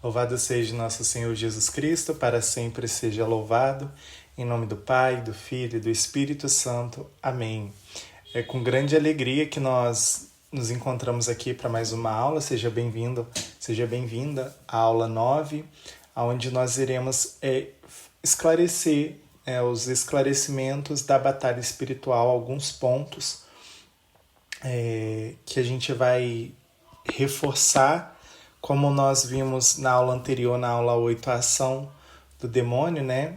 Louvado seja nosso Senhor Jesus Cristo, para sempre seja louvado. Em nome do Pai, do Filho e do Espírito Santo. Amém. É com grande alegria que nós nos encontramos aqui para mais uma aula. Seja bem-vindo, seja bem-vinda à aula 9, onde nós iremos esclarecer os esclarecimentos da batalha espiritual, alguns pontos que a gente vai reforçar, como nós vimos na aula anterior, na aula 8, a ação do demônio, né?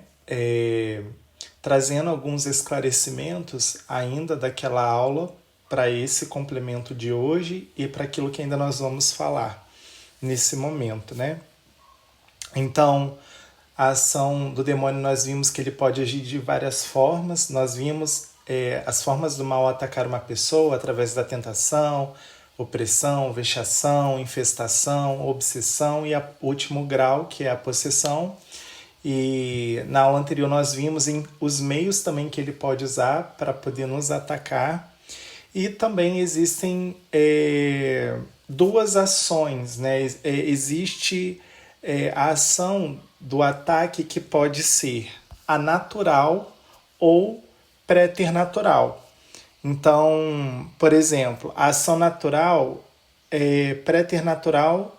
Trazendo alguns esclarecimentos ainda daquela aula para esse complemento de hoje e para aquilo que ainda nós vamos falar nesse momento, né? Então, a ação do demônio, nós vimos que ele pode agir de várias formas. Nós vimos as formas do mal atacar uma pessoa através da tentação, opressão, vexação, infestação, obsessão e o último grau, que é a possessão. E na aula anterior nós vimos os meios também que ele pode usar para poder nos atacar. E também existem duas ações, né? Existe a ação do ataque que pode ser anatural ou preternatural. Então, por exemplo, a ação natural, preternatural,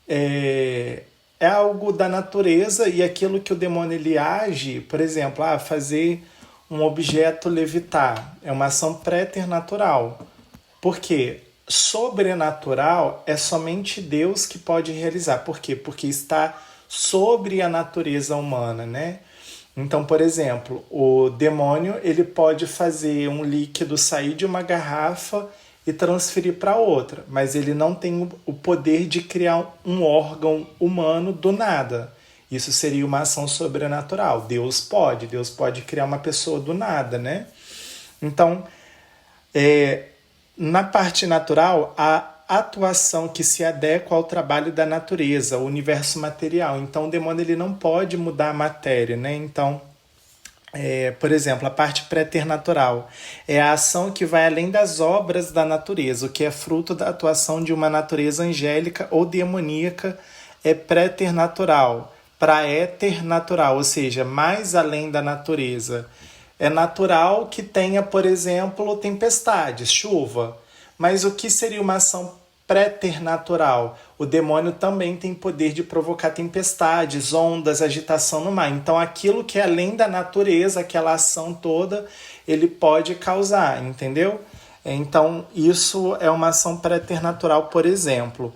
é algo da natureza, e aquilo que o demônio ele age, por exemplo, fazer um objeto levitar, é uma ação preternatural. Por quê? Sobrenatural é somente Deus que pode realizar. Por quê? Porque está sobre a natureza humana, né? Então, por exemplo, o demônio ele pode fazer um líquido sair de uma garrafa e transferir para outra, mas ele não tem o poder de criar um órgão humano do nada. Isso seria uma ação sobrenatural. Deus pode criar uma pessoa do nada, né? Então, na parte natural, a atuação que se adequa ao trabalho da natureza, o universo material. Então, o demônio ele não pode mudar a matéria, né? Então, por exemplo, a parte preternatural é a ação que vai além das obras da natureza, o que é fruto da atuação de uma natureza angélica ou demoníaca é preternatural. Praeternatural, ou seja, mais além da natureza. É natural que tenha, por exemplo, tempestades, chuva. Mas o que seria uma ação preternatural? O demônio também tem poder de provocar tempestades, ondas, agitação no mar. Então, aquilo que é além da natureza, aquela ação toda, ele pode causar, entendeu? Então, isso é uma ação preternatural, por exemplo.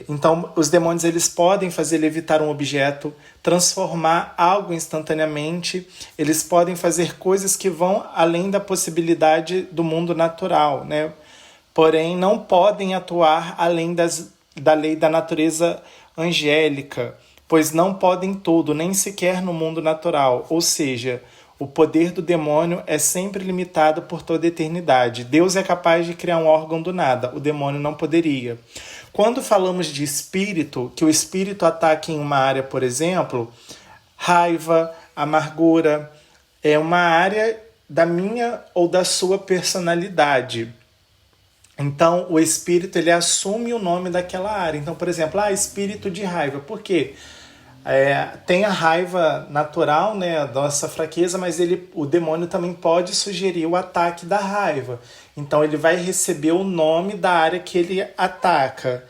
Então, os demônios eles podem fazer levitar um objeto, transformar algo instantaneamente, eles podem fazer coisas que vão além da possibilidade do mundo natural, né? Porém, não podem atuar além da lei da natureza angélica, pois não podem tudo, nem sequer no mundo natural. Ou seja, o poder do demônio é sempre limitado por toda a eternidade. Deus é capaz de criar um órgão do nada, o demônio não poderia. Quando falamos de espírito, que o espírito ataca em uma área, por exemplo, raiva, amargura, é uma área da minha ou da sua personalidade. Então, o espírito ele assume o nome daquela área. Então, por exemplo, espírito de raiva. Por quê? Tem a raiva natural, né, a nossa fraqueza, mas o demônio também pode sugerir o ataque da raiva. Então, ele vai receber o nome da área que ele ataca.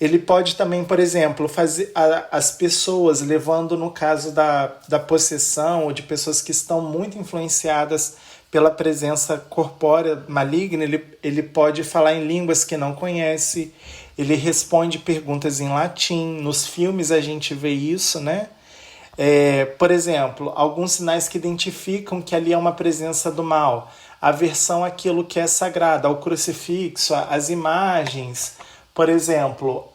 Ele pode também, por exemplo, fazer as pessoas, levando no caso da possessão ou de pessoas que estão muito influenciadas pela presença corpórea maligna, ele pode falar em línguas que não conhece, ele responde perguntas em latim. Nos filmes a gente vê isso, né? Por exemplo, alguns sinais que identificam que ali é uma presença do mal. Aversão àquilo que é sagrado, ao crucifixo, às imagens. Por exemplo,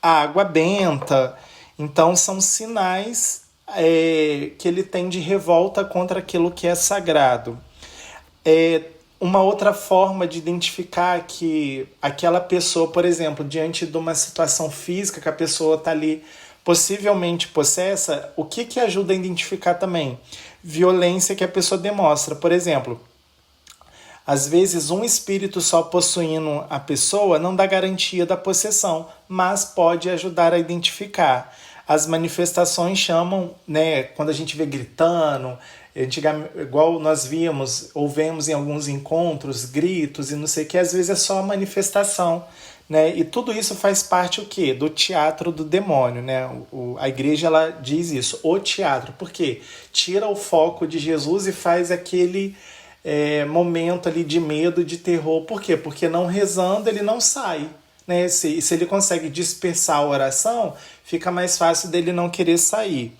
a água benta. Então, são sinais que ele tem de revolta contra aquilo que é sagrado. Uma outra forma de identificar que aquela pessoa, por exemplo, diante de uma situação física que a pessoa está ali possivelmente possessa, o que ajuda a identificar também? Violência que a pessoa demonstra. Por exemplo, Às vezes, um espírito só possuindo a pessoa não dá garantia da possessão, mas pode ajudar a identificar. As manifestações chamam, né, quando a gente vê gritando, igual nós víamos ou vemos em alguns encontros, gritos e não sei o que, às vezes é só a manifestação, né? E tudo isso faz parte o quê? Do teatro do demônio, né? A igreja ela diz isso, o teatro, porque tira o foco de Jesus e faz aquele momento ali de medo, de terror. Por quê? Porque não rezando ele não sai. Né? Se ele consegue dispersar a oração, fica mais fácil dele não querer sair.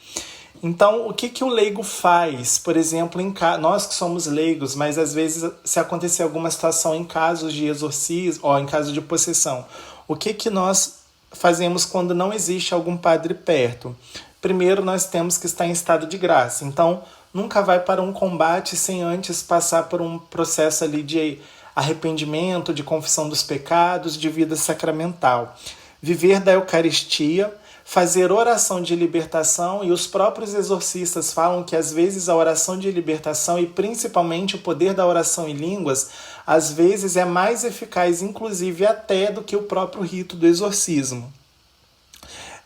Então, o que o leigo faz? Por exemplo, nós que somos leigos, mas às vezes se acontecer alguma situação em casos de exorcismo ou em caso de possessão, o que nós fazemos quando não existe algum padre perto? Primeiro, nós temos que estar em estado de graça. Então, nunca vai para um combate sem antes passar por um processo ali de arrependimento, de confissão dos pecados, de vida sacramental. Viver da Eucaristia, fazer oração de libertação, e os próprios exorcistas falam que às vezes a oração de libertação e principalmente o poder da oração em línguas, às vezes é mais eficaz, inclusive até do que o próprio rito do exorcismo.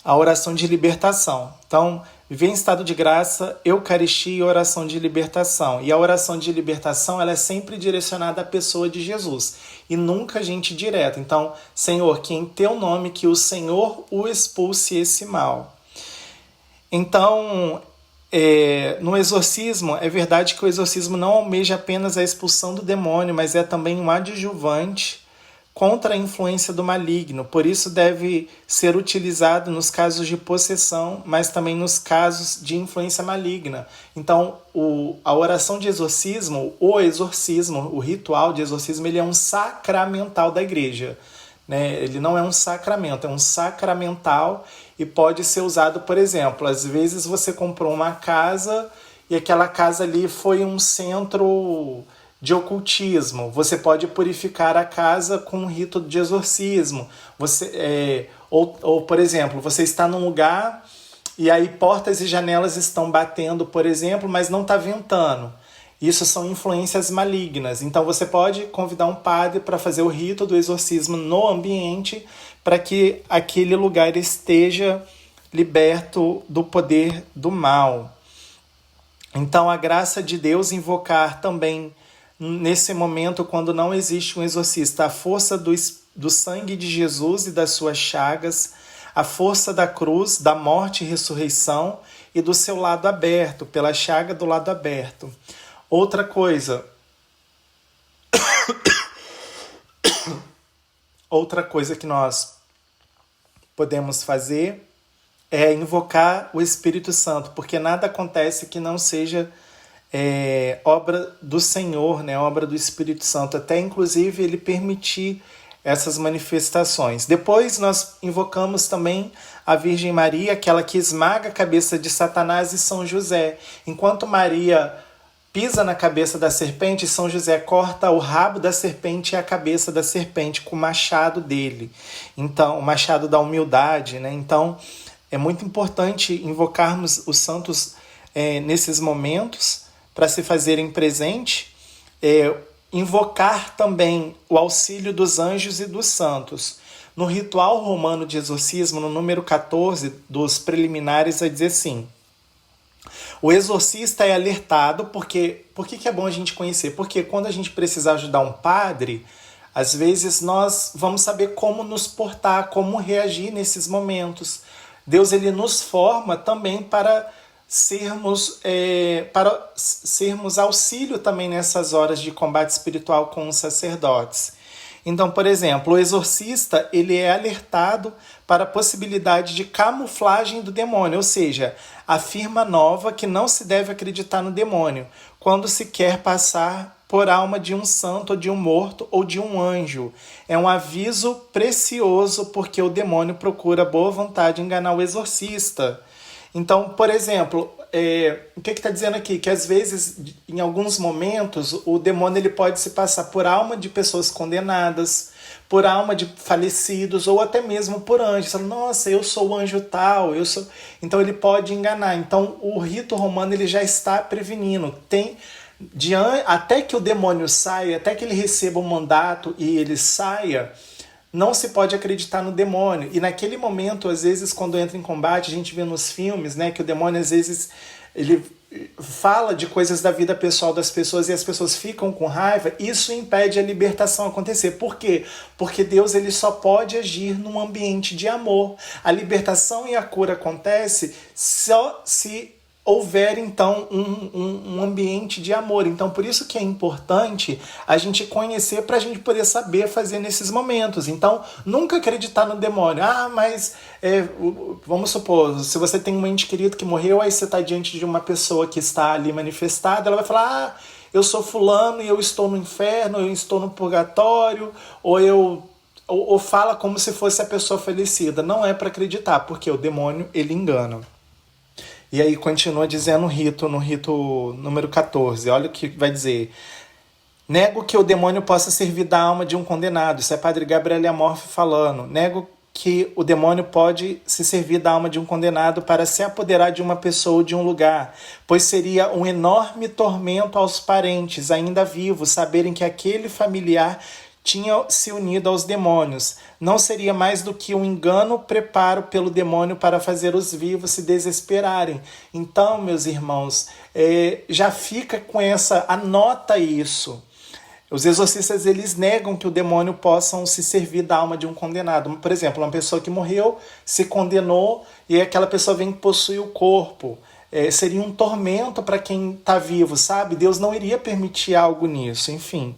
A oração de libertação. Então, viver em estado de graça, Eucaristia e oração de libertação. E a oração de libertação ela é sempre direcionada à pessoa de Jesus e nunca gente direta. Então, Senhor, que em teu nome que o Senhor o expulse esse mal. Então, no exorcismo, é verdade que o exorcismo não almeja apenas a expulsão do demônio, mas é também um adjuvante contra a influência do maligno. Por isso deve ser utilizado nos casos de possessão, mas também nos casos de influência maligna. Então, a oração de exorcismo, o ritual de exorcismo, ele é um sacramental da igreja. Né? Ele não é um sacramento, é um sacramental e pode ser usado, por exemplo, às vezes você comprou uma casa e aquela casa ali foi um centro de ocultismo. Você pode purificar a casa com um rito de exorcismo. Ou, por exemplo, você está num lugar e aí portas e janelas estão batendo, por exemplo, mas não está ventando. Isso são influências malignas. Então você pode convidar um padre para fazer o rito do exorcismo no ambiente para que aquele lugar esteja liberto do poder do mal. Então a graça de Deus invocar também nesse momento, quando não existe um exorcista, a força do sangue de Jesus e das suas chagas, a força da cruz, da morte e ressurreição e do seu lado aberto, pela chaga do lado aberto. Outra coisa que nós podemos fazer é invocar o Espírito Santo, porque nada acontece que não seja obra do Senhor, né? Obra do Espírito Santo, até inclusive ele permitir essas manifestações. Depois nós invocamos também a Virgem Maria, aquela que esmaga a cabeça de Satanás, e São José. Enquanto Maria pisa na cabeça da serpente, São José corta o rabo da serpente e a cabeça da serpente com o machado dele. Então, o machado da humildade, né? Então, é muito importante invocarmos os santos nesses momentos para se fazerem presente. Invocar também o auxílio dos anjos e dos santos. No ritual romano de exorcismo, no número 14 dos preliminares, vai dizer assim: o exorcista é alertado, por que é bom a gente conhecer? Porque quando a gente precisar ajudar um padre, às vezes nós vamos saber como nos portar, como reagir nesses momentos. Deus ele nos forma também para sermos auxílio também nessas horas de combate espiritual com os sacerdotes. Então, por exemplo, o exorcista ele é alertado para a possibilidade de camuflagem do demônio, ou seja, afirma nova que não se deve acreditar no demônio quando se quer passar por alma de um santo, ou de um morto, ou de um anjo. É um aviso precioso, porque o demônio procura boa vontade enganar o exorcista. Então, por exemplo, o que está dizendo aqui? Que às vezes, em alguns momentos, o demônio ele pode se passar por alma de pessoas condenadas, por alma de falecidos, ou até mesmo por anjos. Nossa, eu sou o anjo tal, eu sou... Então ele pode enganar. Então o rito romano ele já está prevenindo. Até que o demônio saia, até que ele receba um mandato e ele saia, não se pode acreditar no demônio. E naquele momento, às vezes, quando entra em combate, a gente vê nos filmes, né, que o demônio, às vezes, ele fala de coisas da vida pessoal das pessoas e as pessoas ficam com raiva. Isso impede a libertação acontecer. Por quê? Porque Deus, ele só pode agir num ambiente de amor. A libertação e a cura acontece só se houver, então, um ambiente de amor. Então, por isso que é importante a gente conhecer para a gente poder saber fazer nesses momentos. Então, nunca acreditar no demônio. Mas, vamos supor, se você tem um ente querido que morreu, aí você está diante de uma pessoa que está ali manifestada, ela vai falar, eu sou fulano e eu estou no inferno, eu estou no purgatório, ou fala como se fosse a pessoa falecida. Não é para acreditar, porque o demônio, ele engana. E aí continua dizendo no rito número 14. Olha o que vai dizer. Nego que o demônio possa servir da alma de um condenado. Isso é Padre Gabriel Amorfi falando. Nego que o demônio pode se servir da alma de um condenado para se apoderar de uma pessoa ou de um lugar, pois seria um enorme tormento aos parentes ainda vivos saberem que aquele familiar tinha se unido aos demônios. Não seria mais do que um engano preparo pelo demônio para fazer os vivos se desesperarem. Então, meus irmãos, já fica com essa, anota isso. Os exorcistas, eles negam que o demônio possa se servir da alma de um condenado. Por exemplo, uma pessoa que morreu, se condenou, e aquela pessoa vem possuir o corpo. Seria um tormento para quem está vivo, sabe? Deus não iria permitir algo nisso, enfim.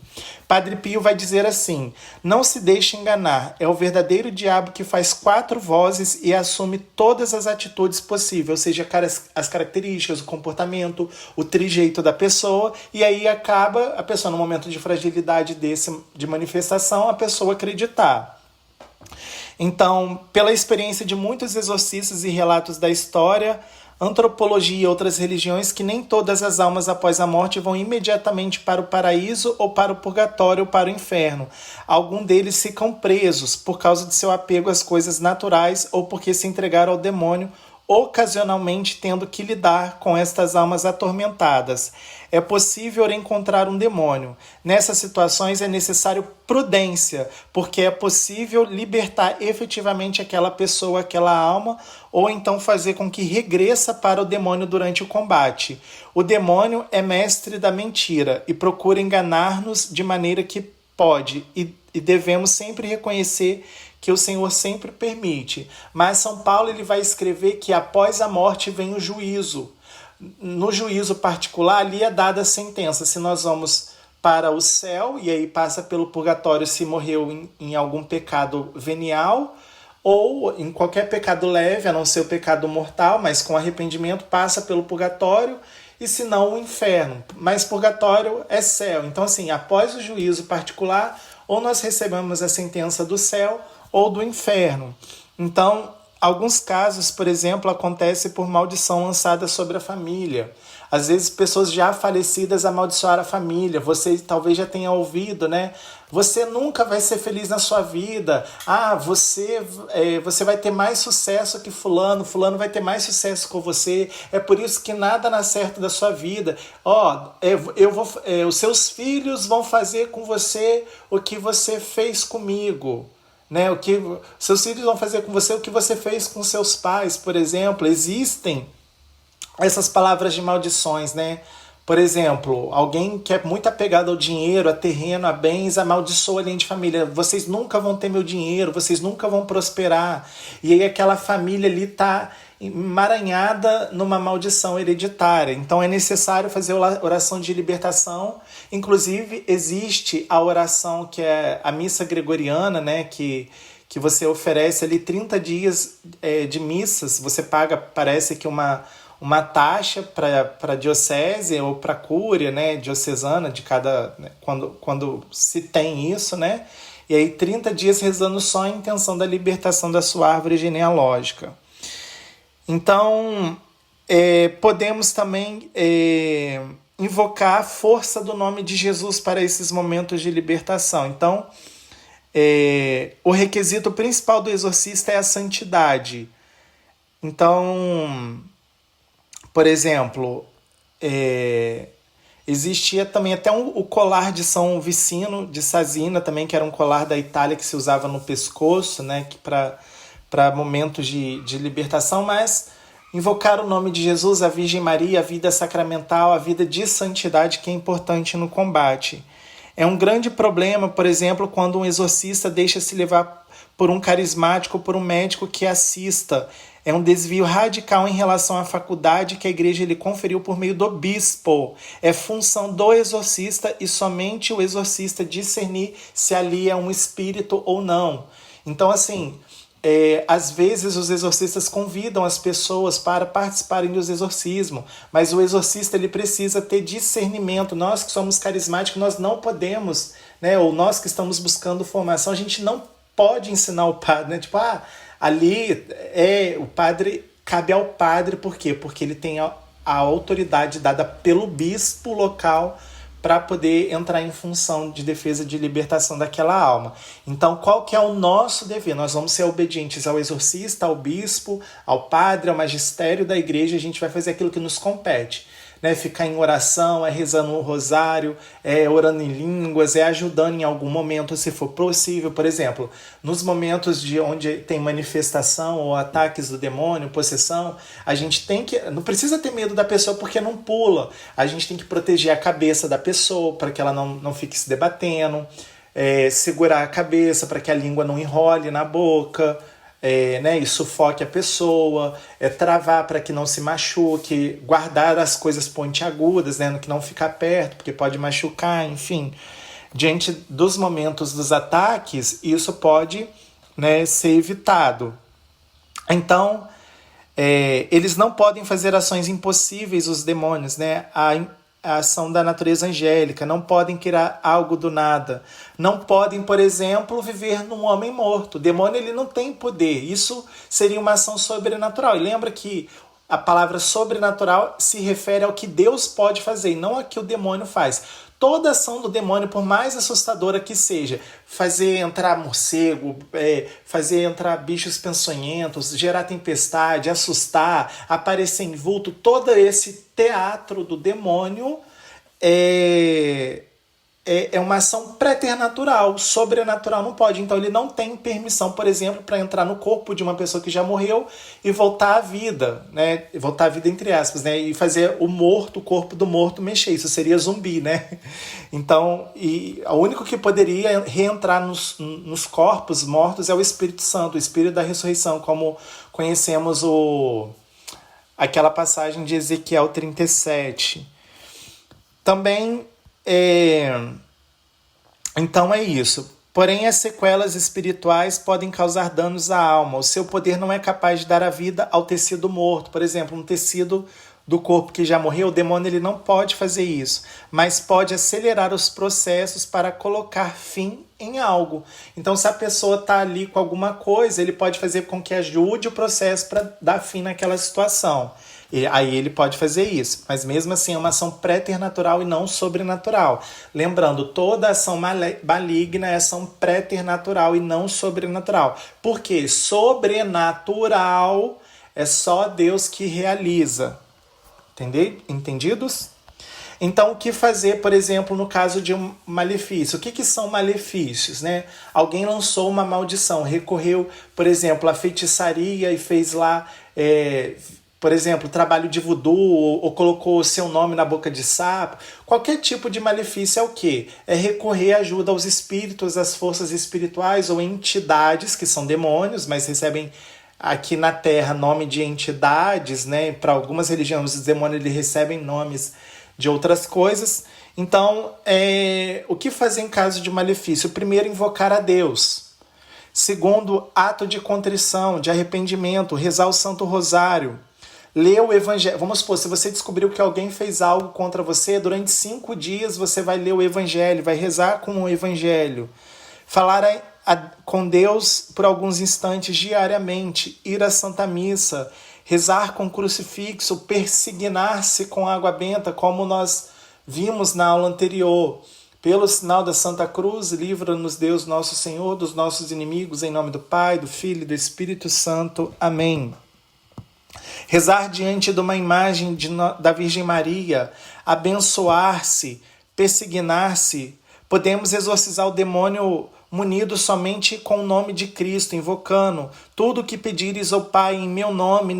Padre Pio vai dizer assim: não se deixe enganar, é o verdadeiro diabo que faz 4 vozes e assume todas as atitudes possíveis, ou seja, as características, o comportamento, o trijeito da pessoa, e aí acaba a pessoa, no momento de fragilidade de manifestação, a pessoa acreditar. Então, pela experiência de muitos exorcistas e relatos da história, antropologia e outras religiões, que nem todas as almas após a morte vão imediatamente para o paraíso ou para o purgatório ou para o inferno. Alguns deles ficam presos por causa de seu apego às coisas naturais ou porque se entregaram ao demônio, ocasionalmente tendo que lidar com estas almas atormentadas. É possível encontrar um demônio. Nessas situações é necessário prudência, porque é possível libertar efetivamente aquela pessoa, aquela alma, ou então fazer com que regressa para o demônio durante o combate. O demônio é mestre da mentira e procura enganar-nos de maneira que pode, e devemos sempre reconhecer que o Senhor sempre permite. Mas São Paulo, ele vai escrever que após a morte vem o juízo. No juízo particular, ali é dada a sentença. Se nós vamos para o céu, e aí passa pelo purgatório se morreu em algum pecado venial, ou em qualquer pecado leve, a não ser o pecado mortal, mas com arrependimento passa pelo purgatório, e se não o inferno. Mas purgatório é céu. Então, assim, após o juízo particular, ou nós recebemos a sentença do céu ou do inferno. Então, alguns casos, por exemplo, acontecem por maldição lançada sobre a família. Às vezes, pessoas já falecidas amaldiçoaram a família. Você talvez já tenha ouvido, né? Você nunca vai ser feliz na sua vida. Você vai ter mais sucesso que fulano. Fulano vai ter mais sucesso com você. É por isso que nada dá certo da sua vida. Os seus filhos vão fazer com você o que você fez comigo. Né? Seus filhos vão fazer com você o que você fez com seus pais, por exemplo. Existem essas palavras de maldições, né? Por exemplo, alguém que é muito apegado ao dinheiro, a terreno, a bens, amaldiçoa a linha de família. Vocês nunca vão ter meu dinheiro, vocês nunca vão prosperar. E aí aquela família ali está emaranhada numa maldição hereditária. Então é necessário fazer oração de libertação. Inclusive, existe a oração que é a missa gregoriana, né? Que você oferece ali 30 dias de missas. Você paga, parece que uma taxa para a diocese ou para a cúria, né, diocesana de cada, né, quando se tem isso, né? E aí 30 dias rezando só a intenção da libertação da sua árvore genealógica. Então, podemos também invocar a força do nome de Jesus para esses momentos de libertação. Então, o requisito principal do exorcista é a santidade. Então, por exemplo, Existia também até o colar de São Vicino de Sasina também, que era um colar da Itália que se usava no pescoço, né, para momentos de libertação, mas invocar o nome de Jesus, a Virgem Maria, a vida sacramental, a vida de santidade que é importante no combate. É um grande problema, por exemplo, quando um exorcista deixa se levar por um carismático, por um médico que assista. É um desvio radical em relação à faculdade que a igreja lhe conferiu por meio do bispo. É função do exorcista e somente o exorcista discernir se ali é um espírito ou não. Então, assim, às vezes os exorcistas convidam as pessoas para participarem dos exorcismos, mas o exorcista ele precisa ter discernimento. Nós que somos carismáticos, nós não podemos, né, ou nós que estamos buscando formação, a gente não pode ensinar o padre, né? Tipo, ali o padre, cabe ao padre, por quê? Porque ele tem a autoridade dada pelo bispo local para poder entrar em função de defesa de libertação daquela alma. Então, qual que é o nosso dever? Nós vamos ser obedientes ao exorcista, ao bispo, ao padre, ao magistério da igreja, a gente vai fazer aquilo que nos compete. Né, ficar em oração, rezando o rosário, orando em línguas, ajudando em algum momento, se for possível. Por exemplo, nos momentos de onde tem manifestação ou ataques do demônio, possessão, a gente tem que... Não precisa ter medo da pessoa porque não pula. A gente tem que proteger a cabeça da pessoa para que ela não fique se debatendo, segurar a cabeça para que a língua não enrole na boca, né, e sufoque a pessoa, travar para que não se machuque, guardar as coisas pontiagudas, né, que não ficar perto, porque pode machucar, enfim. Diante dos momentos dos ataques, isso pode, né, ser evitado. Então, eles não podem fazer ações impossíveis, os demônios, né? A ação da natureza angélica, não podem criar algo do nada, não podem, por exemplo, viver num homem morto. O demônio ele não tem poder, isso seria uma ação sobrenatural. E lembra que a palavra sobrenatural se refere ao que Deus pode fazer e não ao que o demônio faz. Toda ação do demônio, por mais assustadora que seja, fazer entrar morcego, fazer entrar bichos peçonhentos, gerar tempestade, assustar, aparecer em vulto, todo esse teatro do demônio é uma ação preternatural, sobrenatural não pode. Então ele não tem permissão, por exemplo, para entrar no corpo de uma pessoa que já morreu e voltar à vida, né? Voltar à vida entre aspas, né? E fazer o corpo do morto mexer. Isso seria zumbi, né? Então, o único que poderia reentrar nos corpos mortos é o Espírito Santo, o Espírito da ressurreição, como conhecemos aquela passagem de Ezequiel 37. Também então é isso. Porém, as sequelas espirituais podem causar danos à alma. O seu poder não é capaz de dar a vida ao tecido morto. Por exemplo, um tecido do corpo que já morreu, o demônio ele não pode fazer isso, mas pode acelerar os processos para colocar fim em algo. Então, se a pessoa está ali com alguma coisa, ele pode fazer com que ajude o processo para dar fim naquela situação. E aí ele pode fazer isso, mas mesmo assim é uma ação preternatural e não sobrenatural. Lembrando, toda ação maligna é ação preternatural e não sobrenatural. Porque sobrenatural é só Deus que realiza. Entendidos? Então, o que fazer, por exemplo, no caso de um malefício? O que são malefícios, né? Alguém lançou uma maldição, recorreu, por exemplo, à feitiçaria e fez lá... por exemplo, trabalho de voodoo ou colocou seu nome na boca de sapo. Qualquer tipo de malefício é o quê? É recorrer à ajuda aos espíritos, às forças espirituais ou entidades, que são demônios, mas recebem aqui na Terra nome de entidades, né? Para algumas religiões, os demônios eles recebem nomes de outras coisas. Então, o que fazer em caso de malefício? Primeiro, invocar a Deus. Segundo, ato de contrição, de arrependimento, rezar o Santo Rosário. Lê o Evangelho. Vamos supor, se você descobriu que alguém fez algo contra você, durante 5 dias você vai ler o Evangelho, vai rezar com o Evangelho. Falar com Deus por alguns instantes diariamente, ir à Santa Missa, rezar com crucifixo, persignar-se com água benta, como nós vimos na aula anterior. Pelo sinal da Santa Cruz, livra-nos Deus nosso Senhor dos nossos inimigos, em nome do Pai, do Filho e do Espírito Santo. Amém. Rezar diante de uma imagem da Virgem Maria, abençoar-se, persignar-se. Podemos exorcizar o demônio munido somente com o nome de Cristo, invocando tudo o que pedires ao Pai em meu nome,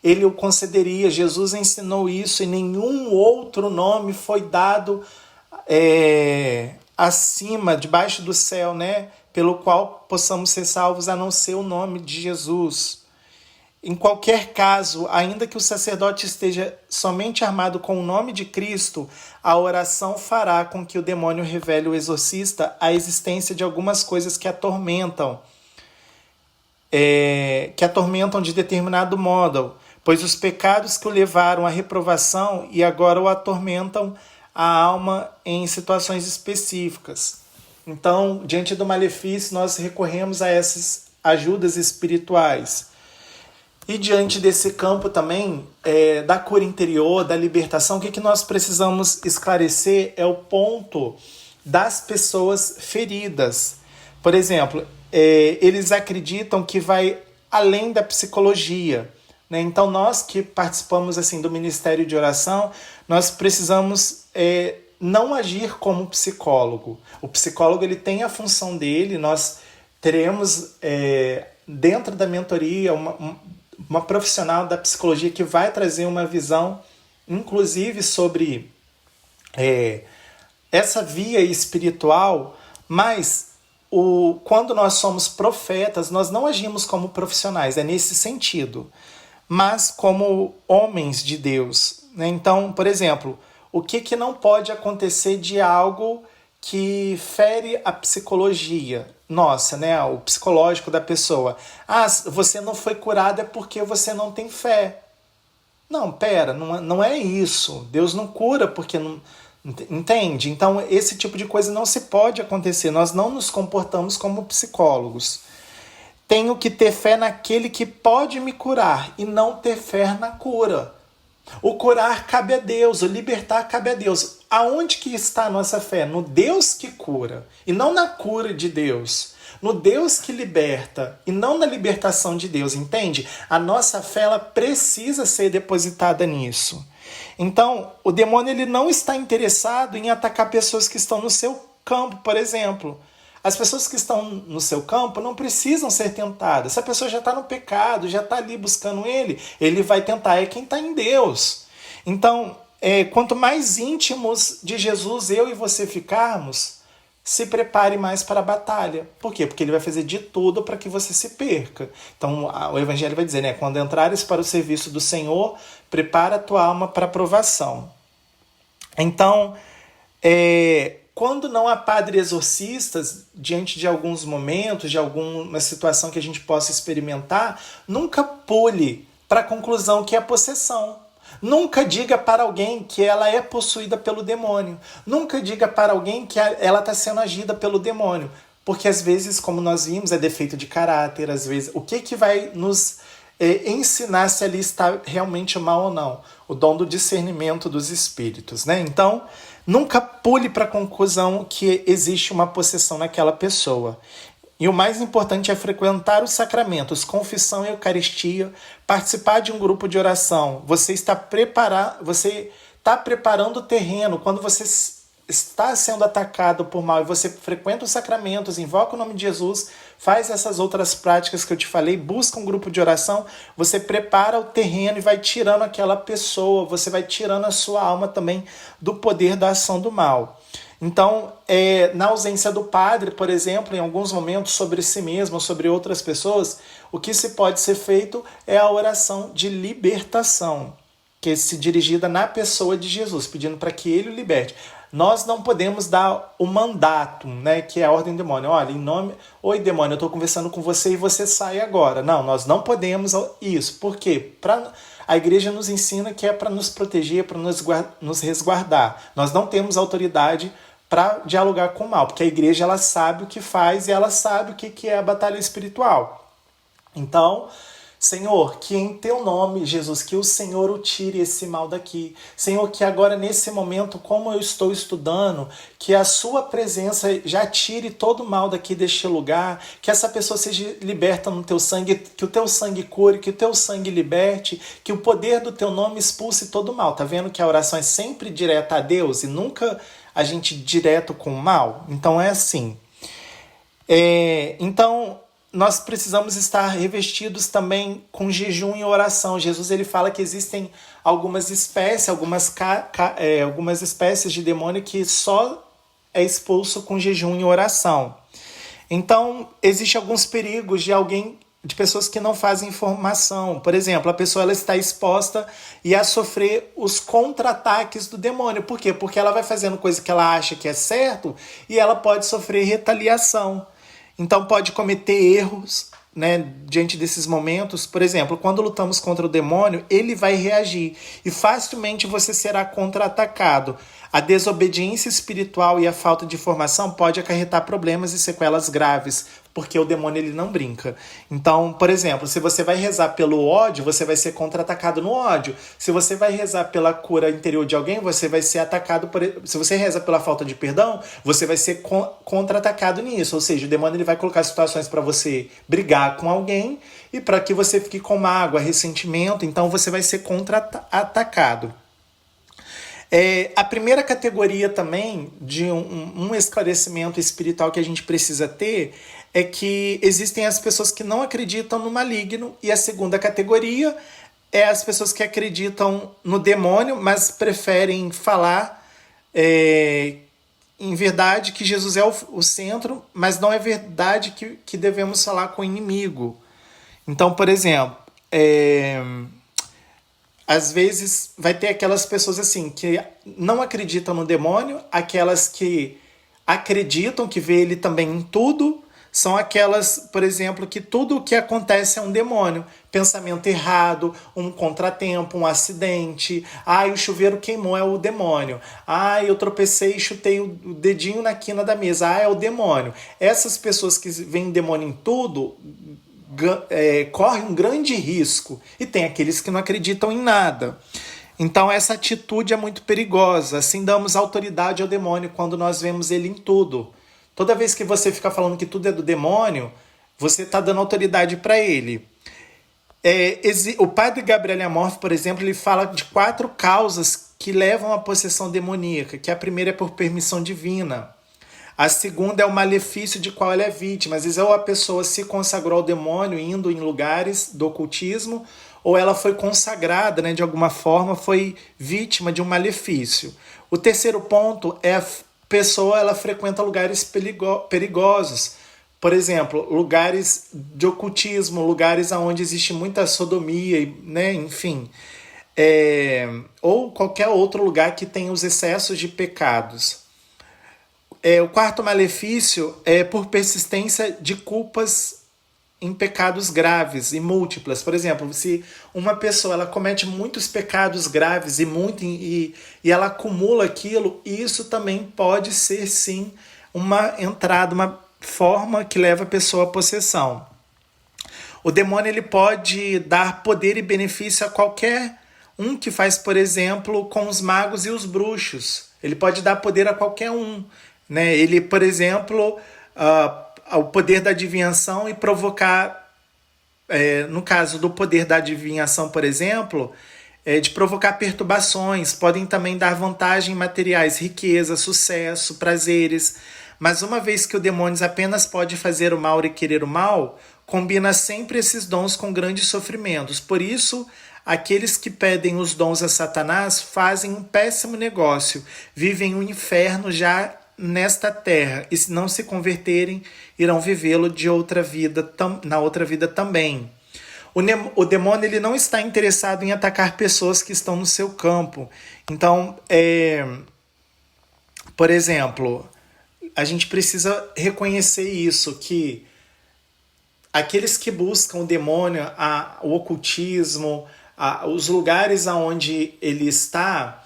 ele o concederia. Jesus ensinou isso e nenhum outro nome foi dado acima, debaixo do céu, né? Pelo qual possamos ser salvos, a não ser o nome de Jesus. Em qualquer caso, ainda que o sacerdote esteja somente armado com o nome de Cristo, a oração fará com que o demônio revele ao exorcista a existência de algumas coisas que atormentam de determinado modo, pois os pecados que o levaram à reprovação e agora o atormentam a alma em situações específicas. Então, diante do malefício, nós recorremos a essas ajudas espirituais. E diante desse campo também, da cura interior, da libertação, o que nós precisamos esclarecer é o ponto das pessoas feridas. Por exemplo, eles acreditam que vai além da psicologia, né? Então, nós que participamos assim, do Ministério de Oração, nós precisamos não agir como psicólogo. O psicólogo ele tem a função dele, nós teremos dentro da mentoria uma profissional da psicologia que vai trazer uma visão, inclusive, sobre essa via espiritual, mas quando nós somos profetas, nós não agimos como profissionais, é nesse sentido, mas como homens de Deus, né? Então, por exemplo, o que não pode acontecer de algo que fere a psicologia nossa, né? O psicológico da pessoa. Ah, você não foi curado é porque você não tem fé. Não, pera, não é isso. Deus não cura porque não... Entende? Então, esse tipo de coisa não se pode acontecer. Nós não nos comportamos como psicólogos. Tenho que ter fé naquele que pode me curar e não ter fé na cura. O curar cabe a Deus, o libertar cabe a Deus. Aonde que está a nossa fé? No Deus que cura e não na cura de Deus. No Deus que liberta e não na libertação de Deus, entende? A nossa fé ela precisa ser depositada nisso. Então, o demônio ele não está interessado em atacar pessoas que estão no seu campo, por exemplo. As pessoas que estão no seu campo não precisam ser tentadas. Se a pessoa já está no pecado, já está ali buscando ele vai tentar. É quem está em Deus. Então, quanto mais íntimos de Jesus eu e você ficarmos, se prepare mais para a batalha. Por quê? Porque ele vai fazer de tudo para que você se perca. Então, o Evangelho vai dizer, né? Quando entrares para o serviço do Senhor, prepara a tua alma para a provação. Então, quando não há padres exorcistas, diante de alguns momentos, de alguma situação que a gente possa experimentar, nunca pule para a conclusão que é possessão. Nunca diga para alguém que ela é possuída pelo demônio. Nunca diga para alguém que ela está sendo agida pelo demônio. Porque às vezes, como nós vimos, é defeito de caráter. Às vezes, o que vai nos ensinar se ali está realmente mal ou não? O dom do discernimento dos espíritos, né? Então, nunca pule para a conclusão que existe uma possessão naquela pessoa. E o mais importante é frequentar os sacramentos, confissão e eucaristia, participar de um grupo de oração. Você está preparando o terreno. Quando você está sendo atacado por mal e você frequenta os sacramentos, invoca o nome de Jesus, faz essas outras práticas que eu te falei, busca um grupo de oração, você prepara o terreno e vai tirando aquela pessoa, você vai tirando a sua alma também do poder da ação do mal. Então, na ausência do padre, por exemplo, em alguns momentos sobre si mesmo, sobre outras pessoas, o que se pode ser feito é a oração de libertação, que é se dirigida na pessoa de Jesus, pedindo para que ele o liberte. Nós não podemos dar o mandato, né, que é a ordem do demônio. Olha, em nome... Oi, demônio, eu estou conversando com você e você sai agora. Não, nós não podemos isso. Por quê? A igreja nos ensina que é para nos proteger, para nos resguardar. Nós não temos autoridade para dialogar com o mal, porque a igreja ela sabe o que faz e ela sabe o que é a batalha espiritual. Então, Senhor, que em teu nome, Jesus, que o Senhor o tire esse mal daqui. Senhor, que agora nesse momento, como eu estou estudando, que a sua presença já tire todo o mal daqui deste lugar, que essa pessoa seja liberta no teu sangue, que o teu sangue cure, que o teu sangue liberte, que o poder do teu nome expulse todo o mal. Tá vendo que a oração é sempre direta a Deus e nunca a gente direto com o mal? Então é assim. Então, nós precisamos estar revestidos também com jejum e oração. Jesus ele fala que existem algumas espécies, algumas espécies de demônio que só é expulso com jejum e oração. Então, existem alguns perigos de pessoas que não fazem formação. Por exemplo, a pessoa ela está exposta a sofrer os contra-ataques do demônio. Por quê? Porque ela vai fazendo coisa que ela acha que é certo e ela pode sofrer retaliação. Então pode cometer erros, né, diante desses momentos. Por exemplo, quando lutamos contra o demônio, ele vai reagir e facilmente você será contra-atacado. A desobediência espiritual e a falta de formação pode acarretar problemas e sequelas graves, porque o demônio ele não brinca. Então, por exemplo, se você vai rezar pelo ódio, você vai ser contra-atacado no ódio. Se você vai rezar pela cura interior de alguém, você vai ser atacado se você reza pela falta de perdão, você vai ser contra-atacado nisso. Ou seja, o demônio ele vai colocar situações para você brigar com alguém e para que você fique com mágoa, ressentimento. Então, você vai ser contra-atacado. A primeira categoria também de um esclarecimento espiritual que a gente precisa ter é que existem as pessoas que não acreditam no maligno, e a segunda categoria é as pessoas que acreditam no demônio, mas preferem falar em verdade que Jesus é o centro, mas não é verdade que devemos falar com o inimigo. Então, por exemplo, às vezes vai ter aquelas pessoas assim que não acreditam no demônio, aquelas que acreditam que vê ele também em tudo, são aquelas, por exemplo, que tudo o que acontece é um demônio. Pensamento errado, um contratempo, um acidente. O chuveiro queimou, é o demônio. Eu tropecei e chutei o dedinho na quina da mesa. É o demônio. Essas pessoas que veem demônio em tudo correm um grande risco. E tem aqueles que não acreditam em nada. Então essa atitude é muito perigosa. Assim damos autoridade ao demônio quando nós vemos ele em tudo. Toda vez que você fica falando que tudo é do demônio, você está dando autoridade para ele. O padre Gabriel Amorf, por exemplo, ele fala de 4 causas que levam à possessão demoníaca, que a primeira é por permissão divina. A segunda é o malefício de qual ela é vítima. Às vezes ou a pessoa se consagrou ao demônio indo em lugares do ocultismo, ou ela foi consagrada, né, de alguma forma, foi vítima de um malefício. O terceiro ponto é a pessoa ela frequenta lugares perigosos. Por exemplo, lugares de ocultismo, lugares onde existe muita sodomia, né, enfim. Ou qualquer outro lugar que tenha os excessos de pecados. O quarto malefício é por persistência de culpas em pecados graves e múltiplas. Por exemplo, se uma pessoa ela comete muitos pecados graves e ela acumula aquilo, isso também pode ser, sim, uma entrada, uma forma que leva a pessoa à possessão. O demônio ele pode dar poder e benefício a qualquer um que faz, por exemplo, com os magos e os bruxos. Ele pode dar poder a qualquer um. Né? Ele, por exemplo, o poder da adivinhação e provocar, no caso do poder da adivinhação, por exemplo, de provocar perturbações, podem também dar vantagem materiais, riqueza, sucesso, prazeres. Mas uma vez que o demônio apenas pode fazer o mal e querer o mal, combina sempre esses dons com grandes sofrimentos. Por isso, aqueles que pedem os dons a Satanás fazem um péssimo negócio, vivem um inferno já nesta terra, e se não se converterem, irão vivê-lo de outra vida, na outra vida também. O demônio ele não está interessado em atacar pessoas que estão no seu campo. Então, por exemplo, a gente precisa reconhecer isso, que aqueles que buscam o demônio, o ocultismo, os lugares onde ele está,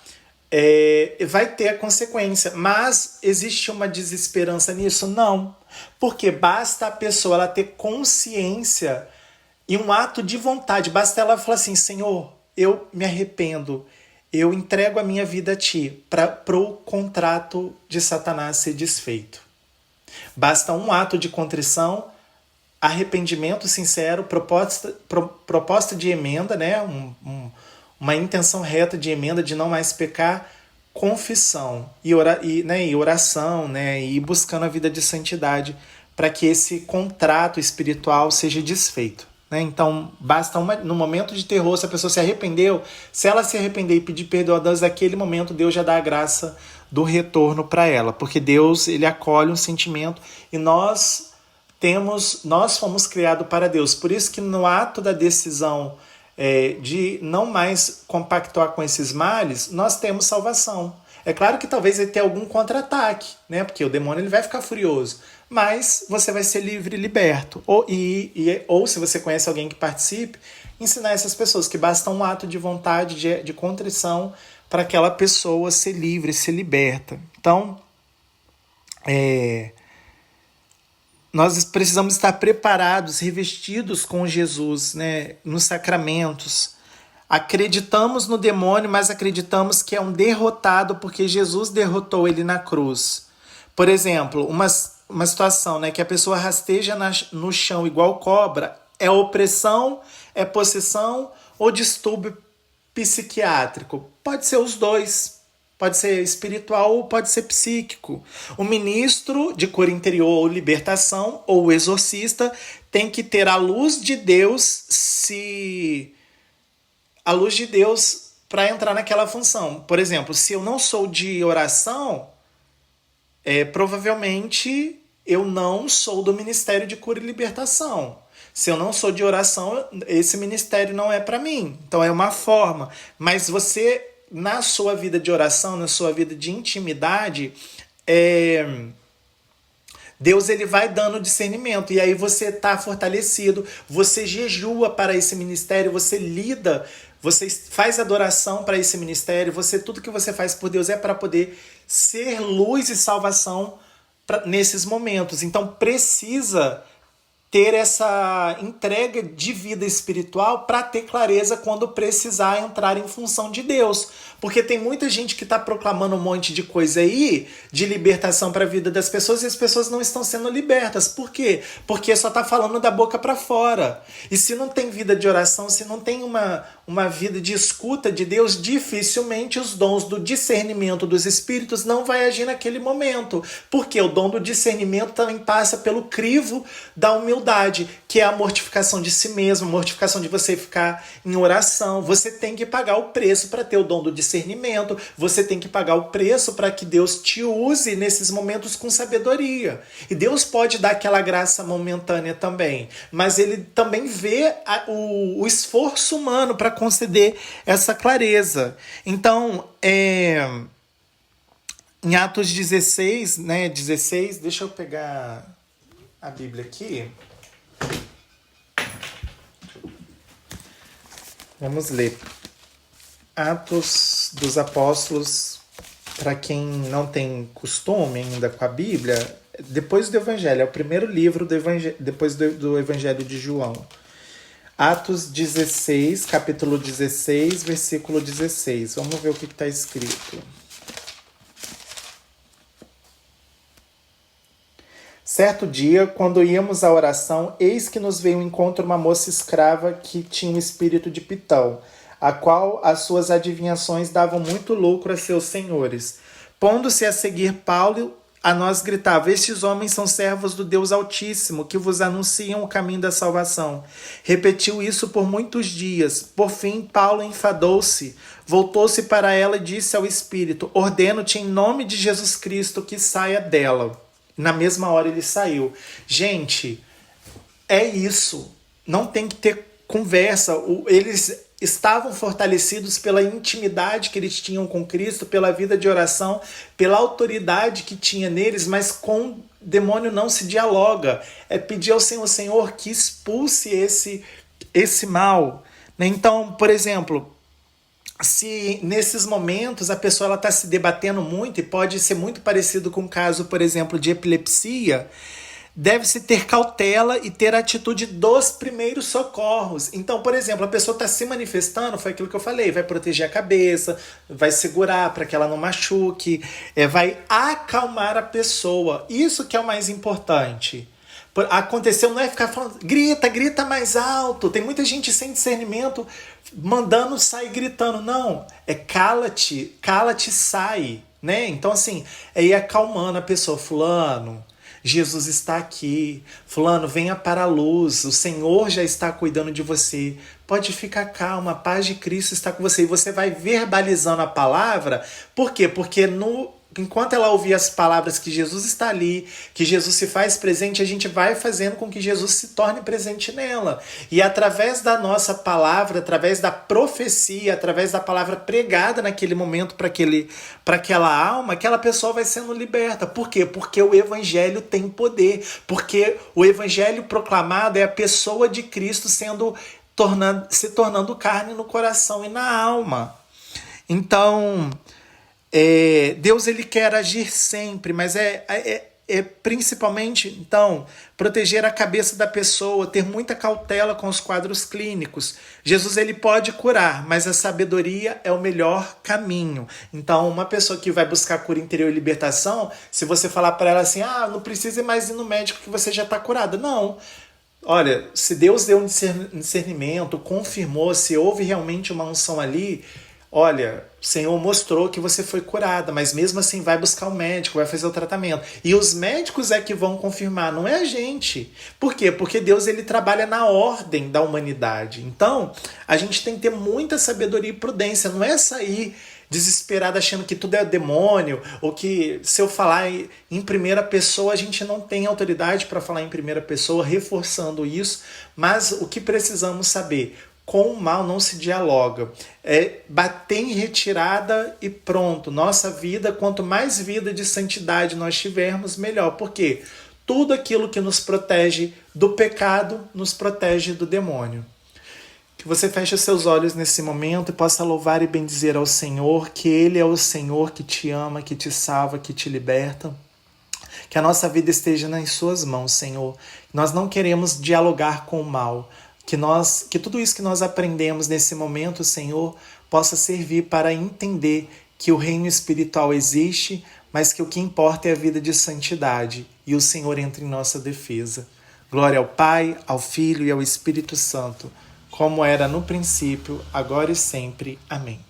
vai ter a consequência. Mas existe uma desesperança nisso? Não. Porque basta a pessoa ela ter consciência E um ato de vontade, basta ela falar assim: Senhor, eu me arrependo, eu entrego a minha vida a Ti, para o contrato de Satanás ser desfeito. Basta um ato de contrição, arrependimento sincero, proposta de emenda, né? Uma intenção reta de emenda de não mais pecar, confissão e oração, né? E buscando a vida de santidade para que esse contrato espiritual seja desfeito. Né? Então, basta no momento de terror, se a pessoa se arrependeu, se ela se arrepender e pedir perdão a Deus, naquele momento Deus já dá a graça do retorno para ela, porque Deus, ele acolhe um sentimento e nós fomos criados para Deus. Por isso que no ato da decisão de não mais compactuar com esses males, nós temos salvação. É claro que talvez ele tenha algum contra-ataque, né? Porque o demônio ele vai ficar furioso, mas você vai ser livre e liberto. Ou se você conhece alguém que participe, ensinar essas pessoas que basta um ato de vontade, de contrição, para aquela pessoa ser livre, ser liberta. Então, nós precisamos estar preparados, revestidos com Jesus, né, nos sacramentos. Acreditamos no demônio, mas acreditamos que é um derrotado porque Jesus derrotou ele na cruz. Por exemplo, uma situação, né, que a pessoa rasteja no chão igual cobra, é opressão, é possessão ou distúrbio psiquiátrico? Pode ser os dois. Pode ser espiritual ou pode ser psíquico. O ministro de cura interior ou libertação ou o exorcista tem que ter a luz de Deus para entrar naquela função. Por exemplo, se eu não sou de oração, provavelmente eu não sou do Ministério de Cura e Libertação. Se eu não sou de oração, esse ministério não é para mim. Então é uma forma. Mas você, na sua vida de oração, na sua vida de intimidade, Deus ele vai dando discernimento. E aí você está fortalecido, você jejua para esse ministério, você lida, você faz adoração para esse ministério, tudo que você faz por Deus é para poder ser luz e salvação nesses momentos. Então precisa ter essa entrega de vida espiritual para ter clareza quando precisar entrar em função de Deus. Porque tem muita gente que está proclamando um monte de coisa aí, de libertação para a vida das pessoas, e as pessoas não estão sendo libertas. Por quê? Porque só está falando da boca para fora. E se não tem vida de oração, se não tem uma vida de escuta de Deus, dificilmente os dons do discernimento dos espíritos não vai agir naquele momento. Porque o dom do discernimento também passa pelo crivo da humildade, que é a mortificação de si mesmo, a mortificação de você ficar em oração. Você tem que pagar o preço para ter o dom do discernimento, você tem que pagar o preço para que Deus te use nesses momentos com sabedoria. E Deus pode dar aquela graça momentânea também, mas ele também vê o esforço humano para conceder essa clareza. Então, em Atos 16, né, 16, deixa eu pegar a Bíblia aqui. Vamos ler. Atos dos Apóstolos, para quem não tem costume ainda com a Bíblia, depois do Evangelho, é o primeiro livro do Evangelho, depois do Evangelho de João. Atos 16, capítulo 16, versículo 16. Vamos ver o que está escrito. Certo dia, quando íamos à oração, eis que nos veio ao encontro uma moça escrava que tinha um espírito de Pitão, a qual as suas adivinhações davam muito lucro a seus senhores. Pondo-se a seguir Paulo, a nós gritava: estes homens são servos do Deus Altíssimo, que vos anunciam o caminho da salvação. Repetiu isso por muitos dias. Por fim, Paulo enfadou-se, voltou-se para ela e disse ao espírito: ordeno-te em nome de Jesus Cristo que saia dela. Na mesma hora ele saiu. Gente, é isso. Não tem que ter conversa. Eles estavam fortalecidos pela intimidade que eles tinham com Cristo, pela vida de oração, pela autoridade que tinha neles, mas com o demônio não se dialoga. É pedir ao Senhor que expulse esse mal. Então, por exemplo, se nesses momentos a pessoa está se debatendo muito, e pode ser muito parecido com o caso, por exemplo, de epilepsia, deve-se ter cautela e ter a atitude dos primeiros socorros. Então, por exemplo, a pessoa está se manifestando, foi aquilo que eu falei, vai proteger a cabeça, vai segurar para que ela não machuque, vai acalmar a pessoa. Isso que é o mais importante. Aconteceu, não é ficar falando, grita, grita mais alto. Tem muita gente sem discernimento mandando sair gritando. Não, é cala-te, cala-te, sai. Né? Então, assim, é ir acalmando a pessoa. Fulano, Jesus está aqui. Fulano, venha para a luz. O Senhor já está cuidando de você. Pode ficar calma, a paz de Cristo está com você. E você vai verbalizando a palavra. Por quê? Porque enquanto ela ouvir as palavras que Jesus está ali, que Jesus se faz presente, a gente vai fazendo com que Jesus se torne presente nela. E através da nossa palavra, através da profecia, através da palavra pregada naquele momento para aquela alma, aquela pessoa vai sendo liberta. Por quê? Porque o evangelho tem poder. Porque o evangelho proclamado é a pessoa de Cristo se tornando carne no coração e na alma. Então, Deus ele quer agir sempre, mas principalmente, então, proteger a cabeça da pessoa, ter muita cautela com os quadros clínicos. Jesus ele pode curar, mas a sabedoria é o melhor caminho. Então, uma pessoa que vai buscar cura interior e libertação, se você falar para ela assim, não precisa mais ir no médico que você já está curada. Não. Olha, se Deus deu um discernimento, confirmou, se houve realmente uma unção ali, olha, o Senhor mostrou que você foi curada, mas mesmo assim vai buscar o médico, vai fazer o tratamento. E os médicos é que vão confirmar, não é a gente. Por quê? Porque Deus ele trabalha na ordem da humanidade. Então, a gente tem que ter muita sabedoria e prudência, não é sair desesperado achando que tudo é demônio, ou que se eu falar em primeira pessoa, a gente não tem autoridade para falar em primeira pessoa, reforçando isso, mas o que precisamos saber? Com o mal não se dialoga. Bater em retirada e pronto. Nossa vida, quanto mais vida de santidade nós tivermos, melhor. Por quê? Tudo aquilo que nos protege do pecado, nos protege do demônio. Que você feche os seus olhos nesse momento e possa louvar e bendizer ao Senhor, que Ele é o Senhor que te ama, que te salva, que te liberta. Que a nossa vida esteja nas suas mãos, Senhor. Nós não queremos dialogar com o mal. Que tudo isso que nós aprendemos nesse momento, Senhor, possa servir para entender que o reino espiritual existe, mas que o que importa é a vida de santidade e o Senhor entra em nossa defesa. Glória ao Pai, ao Filho e ao Espírito Santo, como era no princípio, agora e sempre. Amém.